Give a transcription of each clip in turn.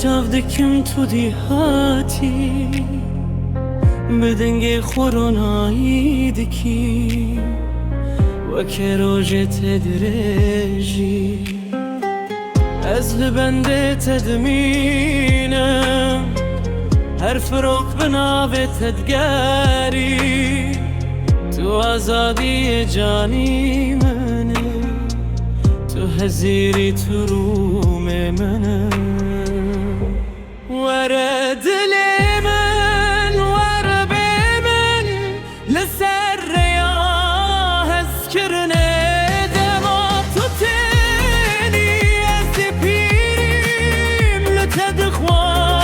چاودکم تو دیهاتی بدنگ خورونایی دکی وکه روژت درجی از لبنده تدمینم هر فروک بناوه تدگاری تو آزادی جانی منه تو هزیری تو روم منه وره دل من وره به من لسر ریاه از کرنه دما تو تینی از پیریم لتدخوازم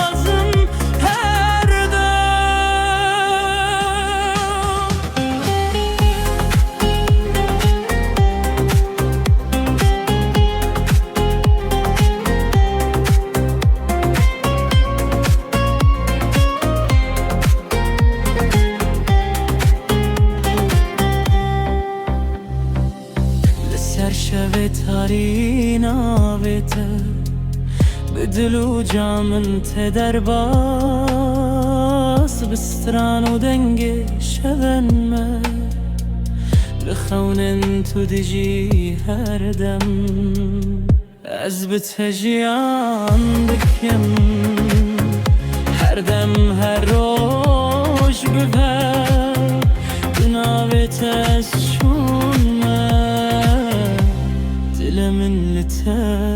هر شب تاری ناویته بدلو جامن تدر باس بستران و دنگ شبن ما لخونن تو دجی هر دم از بتجیان بکم هر دم هر روش ببر ناویت از شون من لتان